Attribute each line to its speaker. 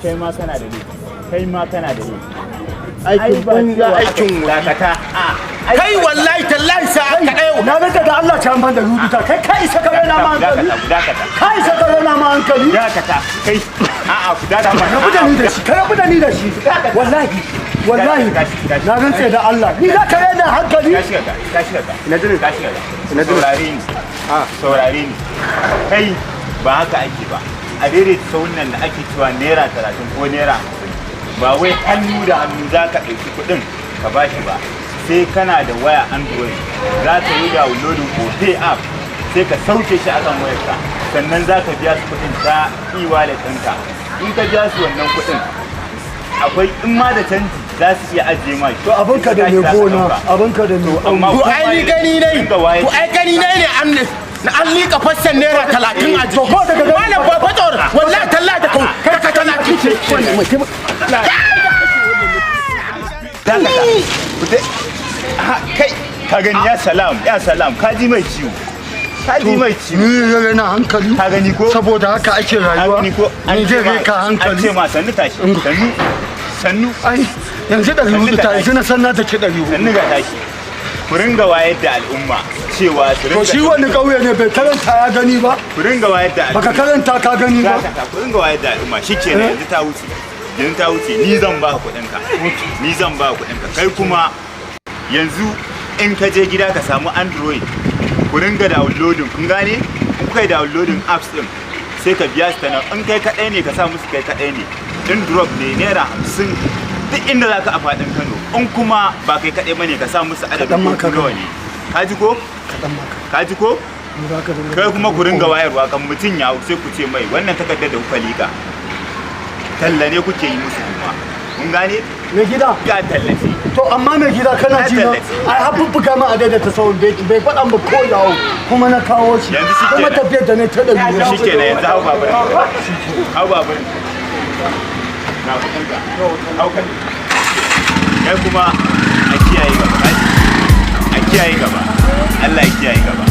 Speaker 1: kai ma kana da laifi kai ma kana da laifi
Speaker 2: aikin banza aikin
Speaker 1: dakata
Speaker 2: kai wallahi tallahi sa ka dai
Speaker 3: na rika da Allah ta amfani da rubuta kai isa ka rena ma hankali kai isa ka rena ma hankali
Speaker 1: dakata kai ku dakata ma
Speaker 3: rabu da ni da shi rabu da ni da shi wallahi na rantse da Allah ni za ka rena hankali
Speaker 1: ka shiga ina saurare ni saurare ni kai ba haka ake ba a daidaita saunan da ake cewa naira 30 ko naira 50 ba wai hannu da hannu za ka ɗauki kuɗin ka ba shi ba sai kana da waya android za ka yi downloading ko pay app sai ka sauke shi a kan wayarka sannan za ka biya su kuɗin ta e-wallet ɗinka in ka biya su wannan kuɗin akwai in ma da canji za su iya ajiye ma
Speaker 3: to abinka da mai gona abinka da mai
Speaker 1: amma
Speaker 2: ku ai ni gani ne ku ai gani ne na an liƙa fassan naira 30 a jiki wannan ba fator wallahi tallahi da kai tana kice
Speaker 1: kai ka gani ya salam ka ji mai ciwo
Speaker 3: ni ya rena hankali
Speaker 1: ka gani ko
Speaker 3: saboda haka ake rayuwa
Speaker 1: an
Speaker 3: je ka hankali
Speaker 1: an ce ma sannu tashi sannu
Speaker 3: ai yanzu da rubutu ta yanzu na san na take da rubutu
Speaker 1: sannu ga tashi ku ringa wayar da al'umma cewa su ringa
Speaker 3: to shi wani kauye ne bai karanta ya gani ba
Speaker 1: ku ringa wayar da al'umma
Speaker 3: baka karanta ka gani ba
Speaker 1: ku ringa wayar da al'umma shikenan yanzu ta wuce ni zan ba kuɗin ka kai kuma yanzu in ka je gida ka samu android ku ringa downloading kun gane ku kai downloading apps din sai ka biya su ta nan in kai kaɗai ne ka sa musu kai kaɗai ne in drop ne naira 50 duk inda za ka a faɗin Kano in kuma ba kai kaɗai bane ka sa musu adadin ko nawa ne ka ji ko kai kuma ku ringa wayarwa kan mutum ya sai ku ce mai wannan takardar da kuka liƙa talla ne kuke yi musu kuma kun gane
Speaker 3: me gida
Speaker 1: ga tallafi
Speaker 3: to amma me gida kana ji na ai habbuka ma adada ta sauran bai faɗa ba ko yawo kuma na kawo shi kuma tafiyar da ne ta da ni
Speaker 1: shikenan yanzu hau babur na kuɗin ka hau kan kai kuma a kiyaye gaba Allah ya kiyaye gaba